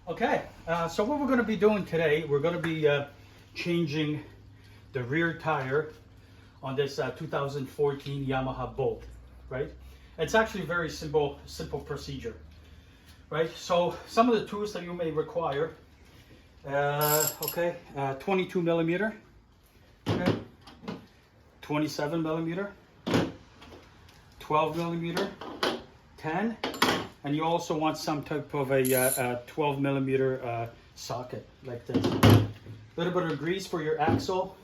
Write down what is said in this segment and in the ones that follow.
Okay, so what we're going to be doing today, we're going to be changing the rear tire on this 2014 Yamaha Bolt, right? It's actually a very simple procedure, right? So some of the tools that you may require, 22 millimeter, okay, 27 millimeter, 12 millimeter, 10, and you also want some type of a 12 millimeter socket like this. A little bit of grease for your axle.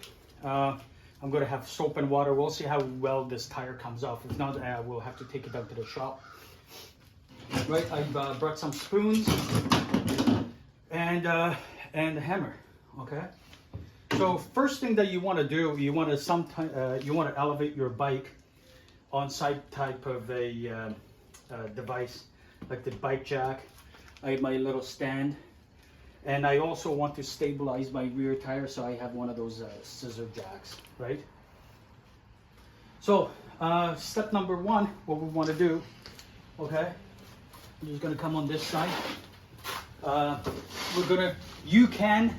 I'm going to have soap and water. We'll see how well this tire comes off. If not, we'll have to take it down to the shop. Right, I've brought some spoons and a hammer. Okay. So first thing that you want to do, you want to elevate your bike on side type of a device, like the bike jack. I have my little stand, and I also want to stabilize my rear tire, so I have one of those scissor jacks, right? So step number one, what we want to do, okay, I'm just going to come on this side. You can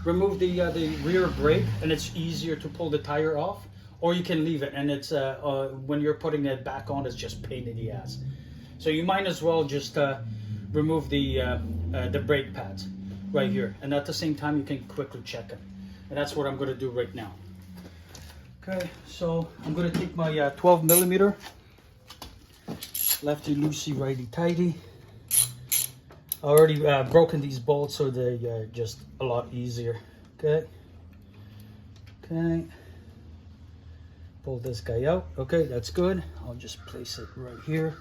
remove the rear brake, and it's easier to pull the tire off, or you can leave it, and it's when you're putting it back on, it's just pain in the ass. So you might as well just remove the brake pads right here, and at the same time you can quickly check them, and that's what I'm going to do right now. Okay, so I'm going to take my 12 millimeter, lefty loosey, righty tighty. I already broken these bolts, so they're just a lot easier. Okay, pull this guy out. Okay, that's good. I'll just place it right here.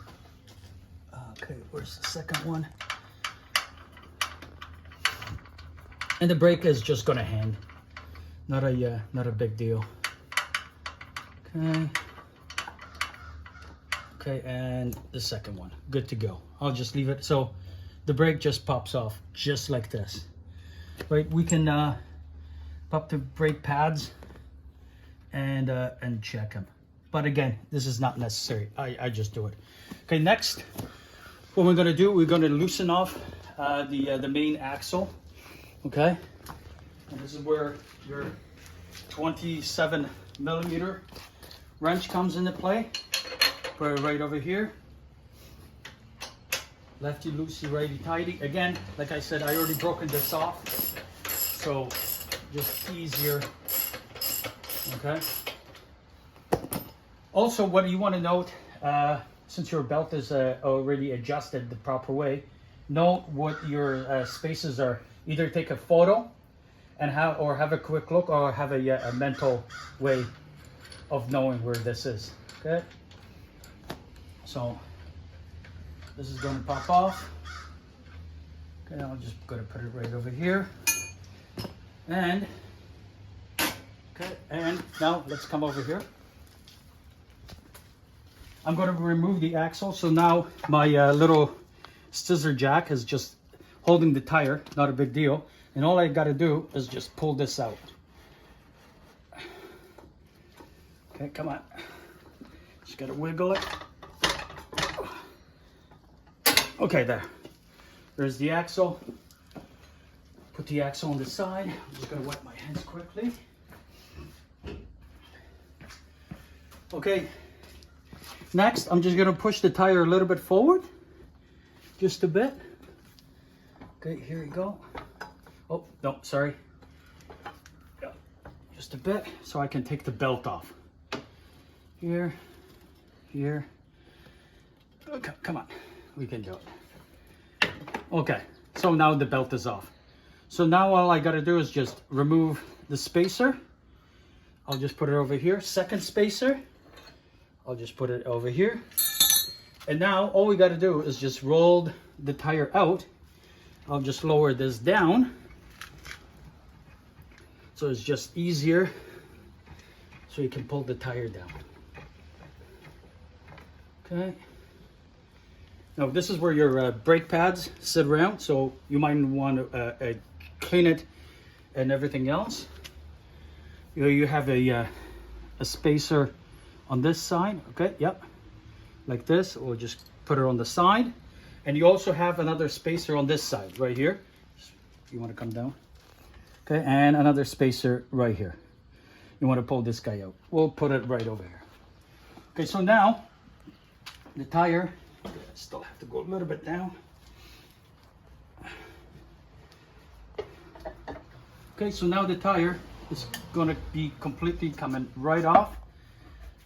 Okay, where's the second one? And the brake is just gonna hang. Not a big deal. Okay, and the second one, good to go. I'll just leave it so the brake just pops off, just like this. Right, we can pop the brake pads and check them. But again, this is not necessary. I just do it. Okay, next, what we're gonna do, we're gonna loosen off the main axle. Okay, and this is where your 27 millimeter wrench comes into play. Put it right over here. Lefty loosey, righty tighty. Again, like I said, I already broken this off, so just easier. Okay. Also, what you want to note, since your belt is already adjusted the proper way, note what your spaces are. Either take a photo and have a quick look, or have a mental way of knowing where this is. Okay. So this is going to pop off. Okay, I'm just going to put it right over here. And now let's come over here. I'm going to remove the axle. So now my little scissor jack is just holding the tire, not a big deal. And all I got to do is just pull this out. Okay, come on. Just got to wiggle it. Okay, there's the axle. Put the axle on the side. I'm just going to wipe my hands quickly. Okay, next I'm just going to push the tire a little bit forward, just a bit. Okay, here we go. Oh, no, sorry. Yeah, just a bit, so I can take the belt off. Here. Okay, come on, we can do it. Okay, so now the belt is off. So now all I gotta do is just remove the spacer. I'll just put it over here. Second spacer, I'll just put it over here. And now all we gotta do is just roll the tire out. I'll just lower this down, so it's just easier, so you can pull the tire down. Okay. Now this is where your brake pads sit around, so you might want to clean it and everything else. You have a spacer on this side. Okay, yep, like this. Or just put it on the side. And you also have another spacer on this side right here. you want to come down. Okay, and another spacer right here. You want to pull this guy out. We'll put it right over here. Okay, so now the tire, still have to go a little bit down. Okay, so now the tire is going to be completely coming right off.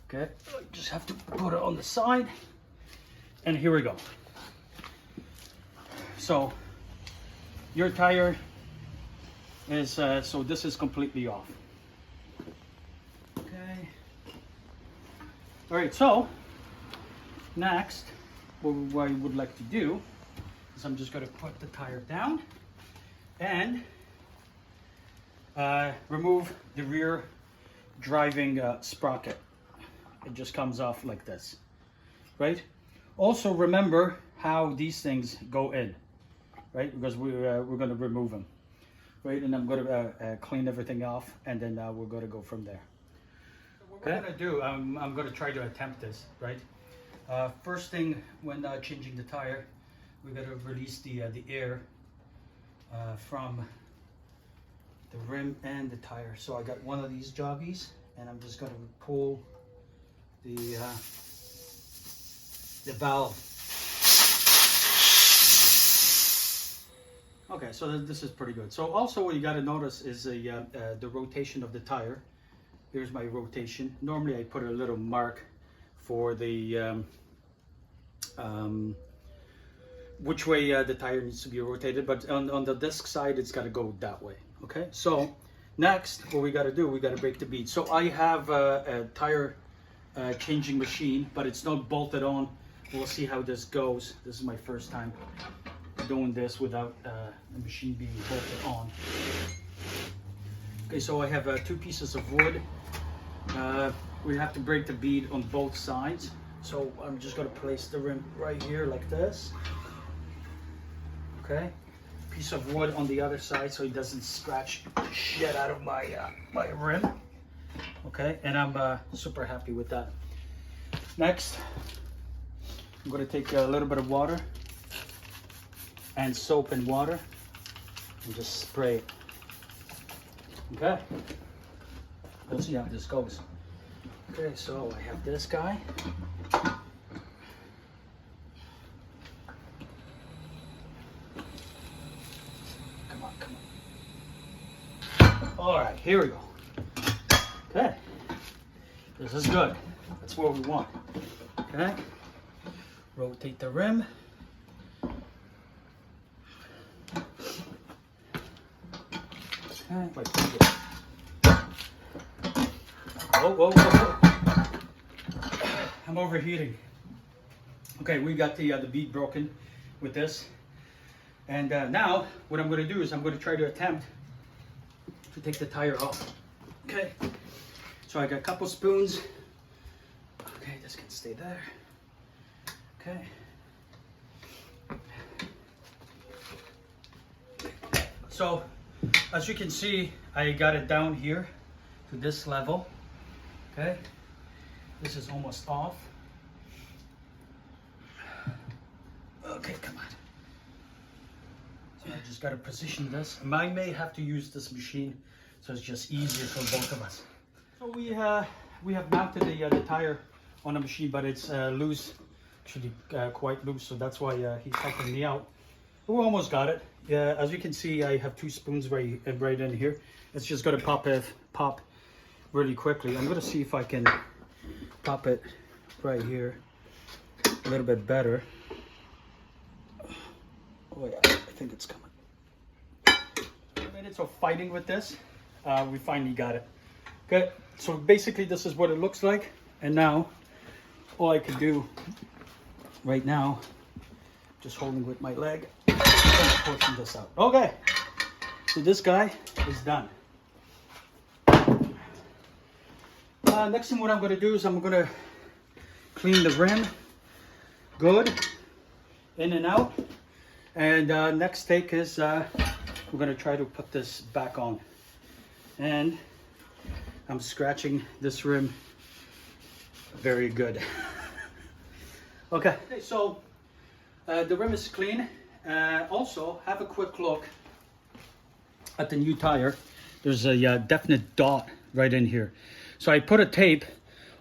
Okay, just have to put it on the side. And here we go. So your tire is, so this is completely off. Okay. All right, so next, what I would like to do is I'm just going to put the tire down and remove the rear driving sprocket. It just comes off like this, right? Also remember how these things go in, right? Because we're going to remove them, right? And I'm going to clean everything off, and then we're going to go from there. So what we're going to do, I'm going to try to attempt this, right? First thing when changing the tire, we're going to release the air from the rim and the tire. So I got one of these joggies, and I'm just going to pull the valve. Okay, so this is pretty good. So also what you got to notice is the rotation of the tire. Here's my rotation. Normally I put a little mark for the which way the tire needs to be rotated, but on the disc side it's got to go that way. Okay, so next what we got to do, we got to break the bead. So I have a tire changing machine, but it's not bolted on. We'll see how this goes. This is my first time doing this without the machine being bolted on. Okay, so I have 2 pieces of wood. We have to break the bead on both sides. So I'm just going to place the rim right here like this. Okay, piece of wood on the other side so it doesn't scratch the shit out of my my rim. Okay, and I'm super happy with that. Next, I'm going to take a little bit of water and soap and water and just spray it. Okay, let's see how this goes. Okay, so I have this guy. Come on, come on. All right, here we go. Okay, this is good. That's what we want. Okay, rotate the rim. Okay, whoa, whoa, whoa, whoa. I'm overheating. Okay, we got the bead broken with this. And now what I'm going to do is I'm going to try to attempt to take the tire off. Okay, so I got a couple spoons. Okay, this can stay there. Okay. So as you can see, I got it down here to this level. Okay, this is almost off. Okay, come on. So I just got to position this. I may have to use this machine, so it's just easier for both of us. So we have mounted the tire on the machine, but it's loose, actually quite loose. So that's why he's helping me out. We almost got it. As you can see, I have 2 spoons right in here. It's just going to pop really quickly. I'm going to see if I can pop it right here a little bit better. Oh yeah, I think it's coming. 2 minutes of fighting with this, we finally got it. Okay, so basically this is what it looks like. And now, all I can do right now, just holding with my leg, pushing this out. Okay, so this guy is done. Next thing what I'm going to do is I'm going to clean the rim good, in and out. And next take is we're going to try to put this back on. And I'm scratching this rim very good. Okay, so the rim is clean. Also, have a quick look at the new tire, there's a definite dot right in here. So I put a tape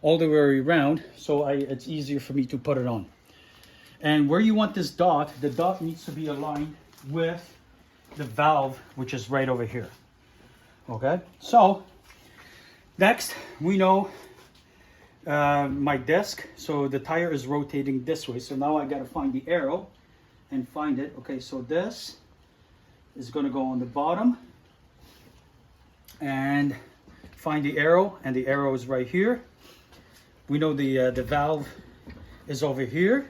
all the way around, so it's easier for me to put it on. And where you want this dot, the dot needs to be aligned with the valve, which is right over here. Okay, so next we know my disc, so the tire is rotating this way, so now I got to find the arrow and find it. Okay, so this is going to go on the bottom, and find the arrow, and the arrow is right here. We know the valve is over here.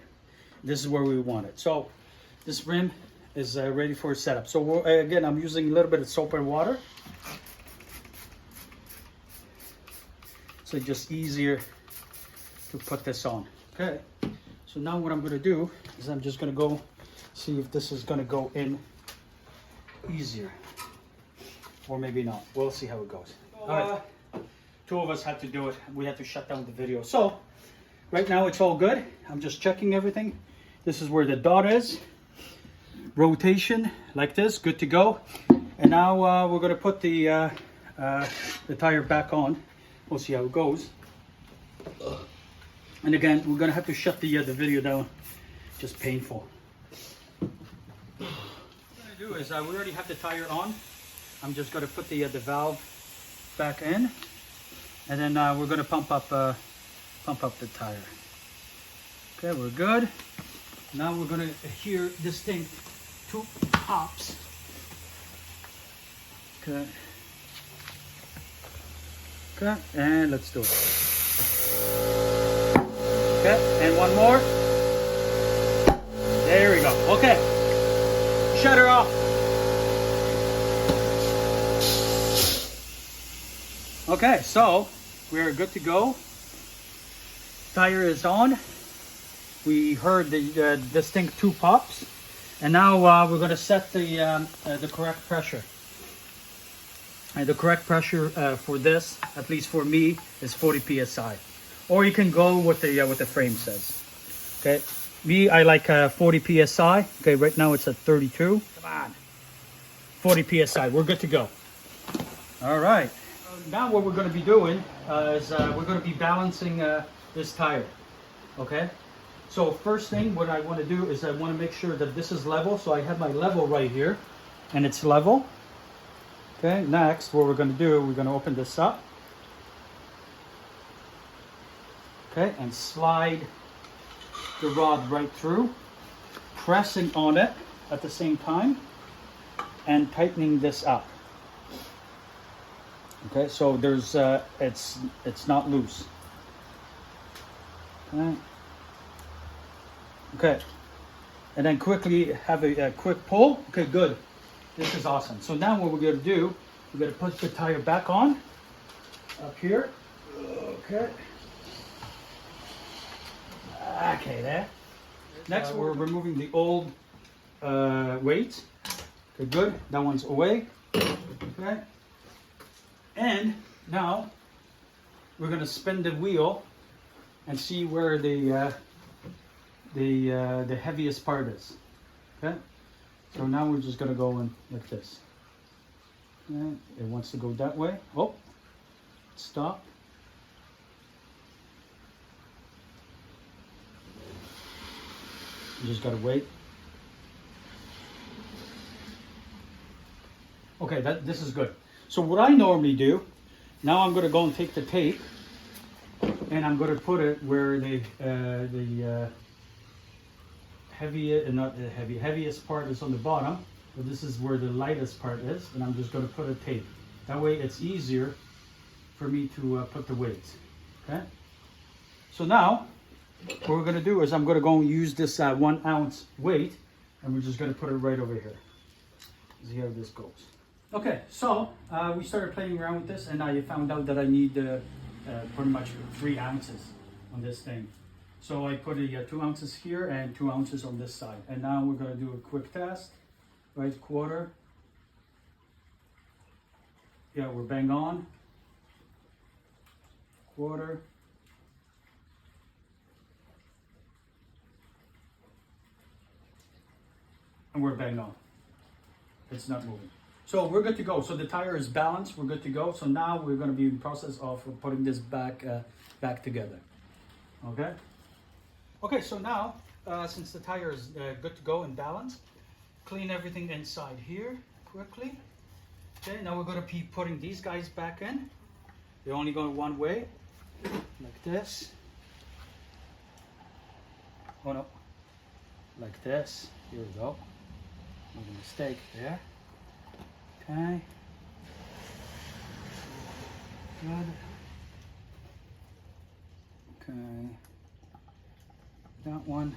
This is where we want it. So this rim is ready for setup. So again, I'm using a little bit of soap and water, so it's just easier to put this on. Okay, so now what I'm going to do is I'm just going to go see if this is going to go in easier, or maybe not. We'll see how it goes. All right, two of us had to do it. We had to shut down the video. So right now it's all good. I'm just checking everything. This is where the dot is. Rotation like this, good to go. And now we're going to put the tire back on. We'll see how it goes. And again, we're going to have to shut the video down. Just painful. What I'm going to do is we already have the tire on. I'm just going to put the valve back in, and then we're going to pump up the tire. Okay, we're good. Now we're going to hear distinct two pops. Okay. Okay, and let's do it. Okay, and one more. There we go. Okay, shut her off. Okay, so we're good to go. Tire is on. We heard the distinct two pops, and now we're going to set the correct pressure. And the correct pressure for this, at least for me, is 40 psi. Or you can go with what the frame says. Okay, me, I like 40 psi. Okay, right now it's at 32. Come on, 40 psi. We're good to go. All right. Now what we're going to be doing is we're going to be balancing this tire. Okay. So first thing, what I want to do is I want to make sure that this is level. So I have my level right here, and it's level. Okay. Next, what we're going to do, we're going to open this up. Okay, and slide the rod right through, pressing on it at the same time, and tightening this up. Okay, so there's it's not loose. Okay. Okay, and then quickly have a quick pull. Okay, good. This is awesome. So now what we're going to do, we're going to put the tire back on up here. Okay. Okay, there. Next, we're removing the old weights. Okay, good. That one's away. Okay. And now we're going to spin the wheel and see where the heaviest part is. Okay. So now we're just going to go in like this. Okay. It wants to go that way. Oh, stop. You just gotta wait. Okay, this is good. So what I normally do, now I'm gonna go and take the tape, and I'm gonna put it where the heaviest part is on the bottom, but this is where the lightest part is, and I'm just gonna put a tape. That way it's easier for me to put the weights. Okay. So now, what we're going to do is I'm going to go and use this 1 ounce weight, and we're just going to put it right over here. See how this goes. Okay, so we started playing around with this, and I found out that I need pretty much 3 ounces on this thing. So I put 2 ounces here and 2 ounces on this side. And now we're going to do a quick test. Right, quarter. Yeah, we're bang on. Quarter. And we're bang on. It's not moving. So we're good to go. So the tire is balanced. We're good to go. So now we're going to be in the process of putting this back together. Okay. Okay. So now, since the tire is good to go and balanced, clean everything inside here quickly. Okay. Now we're going to be putting these guys back in. They're only going one way, like this. Oh no, like this. Here we go. Made a mistake there. Okay. Good. Okay. That one.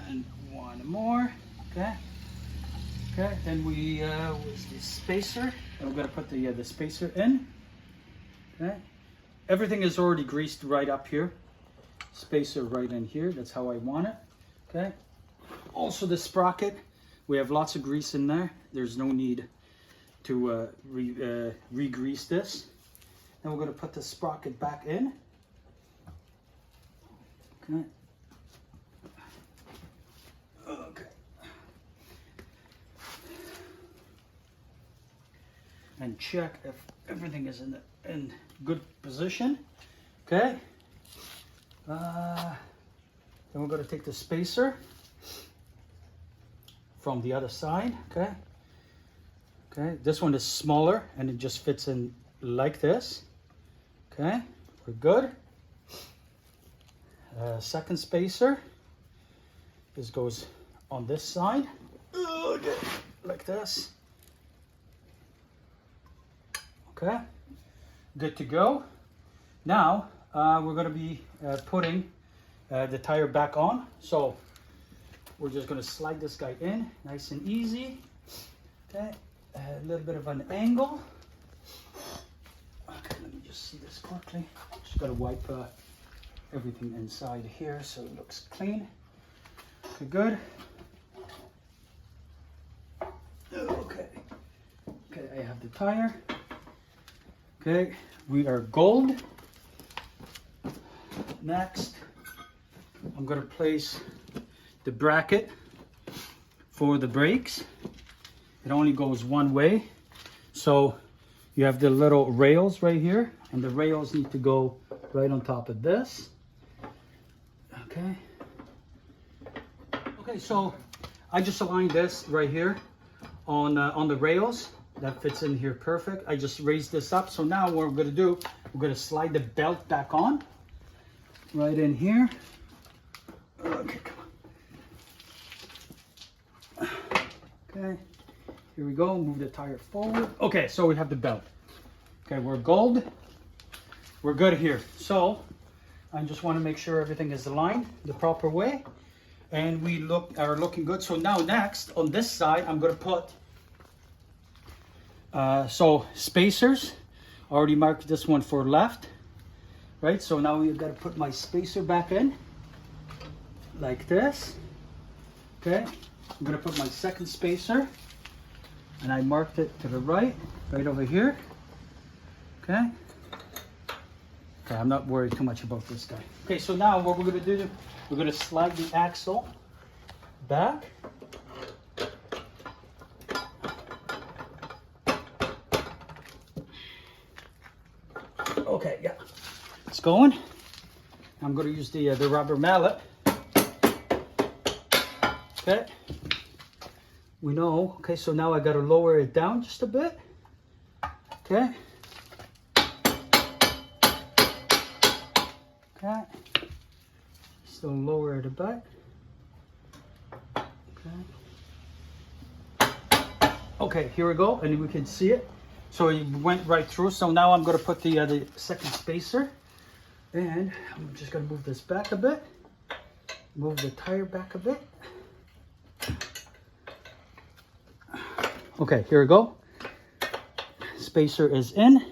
And one more. Okay. Okay. Then we with the spacer. And we're gonna put the spacer in. Okay. Everything is already greased right up here. Spacer right in here. That's how I want it. Okay. Also the sprocket. We have lots of grease in there. There's no need to re-grease this. Then we're going to put the sprocket back in. Okay. Okay. And check if everything is in good position. Okay. Then we're going to take the spacer from the other side. Okay. Okay. This one is smaller and it just fits in like this. Okay. We're good. Second spacer. This goes on this side. Okay. Like this. Okay. Good to go. Now we're going to be putting the tire back on. So we're just going to slide this guy in nice and easy. Okay, a little bit of an angle. Okay, let me just see this quickly. Just got to wipe everything inside here so it looks clean. Okay, good. Okay, okay, I have the tire. Okay, we are gold. Next, I'm going to place the bracket for the brakes. It only goes one way. So you have the little rails right here, and the rails need to go right on top of this. Okay. Okay, so I just aligned this right here on the rails. That fits in here perfect. I just raised this up. So now what we're gonna do, we're gonna slide the belt back on right in here. Okay, come on. Okay, here we go. Move the tire forward. Okay, so we have the belt. Okay, we're gold. We're good here. So I just want to make sure everything is aligned the proper way, and we are looking good. So now next on this side, I'm going to put so spacers. I already marked this one for left, right? So now we've got to put my spacer back in like this. Okay, I'm going to put my second spacer, and I marked it to the right over here. Okay. Okay, I'm not worried too much about this guy. Okay, so now what we're going to do, we're going to slide the axle back. Okay, yeah, it's going. I'm going to use the rubber mallet. Okay, we know. Okay, so now I got to lower it down just a bit. Okay. Okay. Still lower it a bit. Okay. Okay, here we go, and we can see it. So it went right through. So now I'm going to put the second spacer, and I'm just going to move this back a bit. Move the tire back a bit. Okay, here we go. Spacer is in.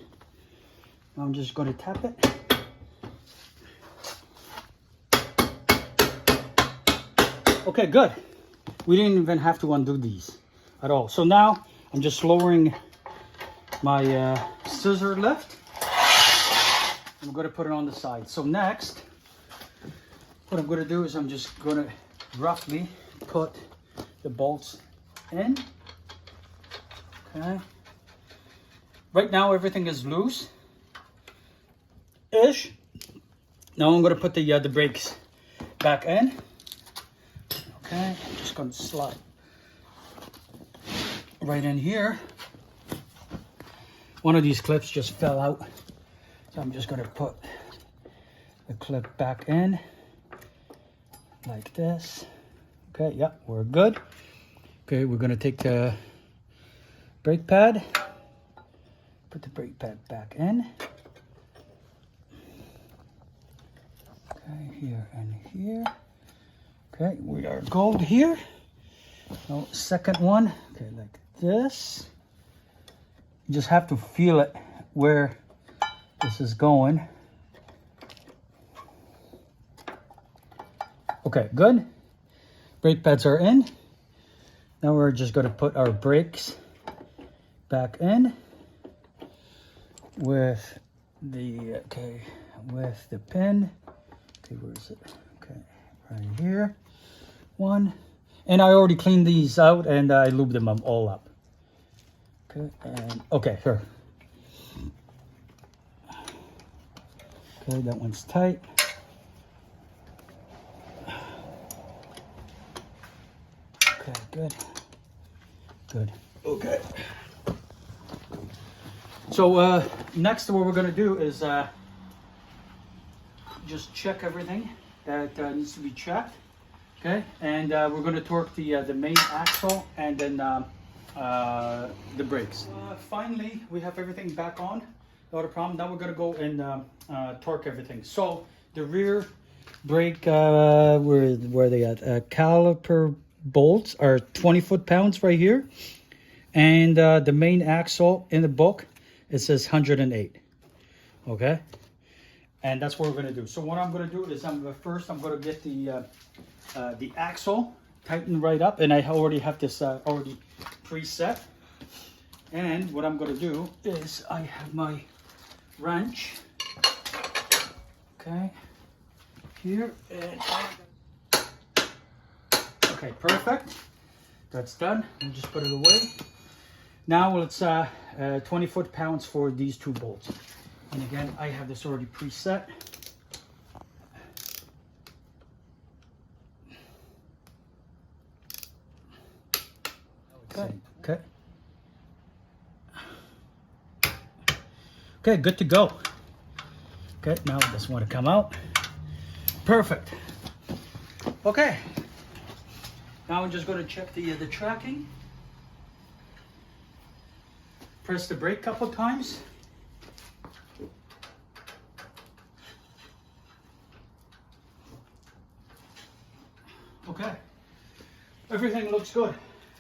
I'm just going to tap it. Okay, good. We didn't even have to undo these at all. So now I'm just lowering my scissor lift. I'm going to put it on the side. So next, what I'm going to do is I'm just going to roughly put the bolts in. Okay. Right now everything is loose ish. Now I'm going to put the brakes back in. Okay, I'm just going to slide right in here. One of these clips just fell out, so I'm just going to put the clip back in like this. Okay, yeah, we're good. Okay, we're going to take the brake pad, put the brake pad back in. Okay, here and here. Okay, we are good here. Now, second one, okay, like this. You just have to feel it where this is going. Okay, good. Brake pads are in. Now we're just going to put our brakes back in with the with the pin. Okay, where is it? Okay, right here. One. And I already cleaned these out and I lubed them all up. Okay, and okay, here. Okay, that one's tight. Okay, good. Good. Okay. So next what we're gonna do is just check everything that needs to be checked. Okay, and we're gonna torque the main axle and then the brakes. Finally, we have everything back on. Not a problem. Now we're gonna go and torque everything. So the rear brake, where they at? Caliper bolts are 20 foot-pounds right here, and the main axle in the book, it says 108. Okay, and that's what we're gonna do. So what I'm gonna do is first I'm gonna get the axle tightened right up, and I already have this already preset. And what I'm gonna do is I have my wrench, okay, here, and okay, perfect. That's done. We'll just put it away. Now it's 20 foot-pounds for these two bolts. And again, I have this already preset. Okay. Okay. Okay, good to go. Okay, now this one to come out. Perfect. Okay. Now I'm just going to check the tracking. Press the brake a couple times. Okay. Everything looks good.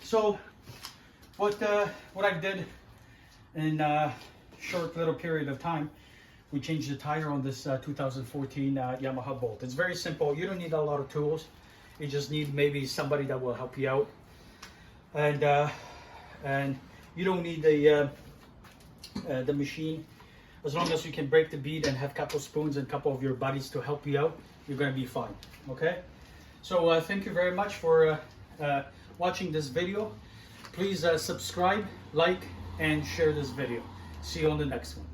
So what I did in a short little period of time, we changed the tire on this 2014 Yamaha Bolt. It's very simple. You don't need a lot of tools. You just need maybe somebody that will help you out, and you don't need the machine. As long as you can break the bead and have a couple spoons and a couple of your buddies to help you out, you're going to be fine. Okay. So thank you very much for watching this video. Please subscribe, like, and share this video. See you on the next one.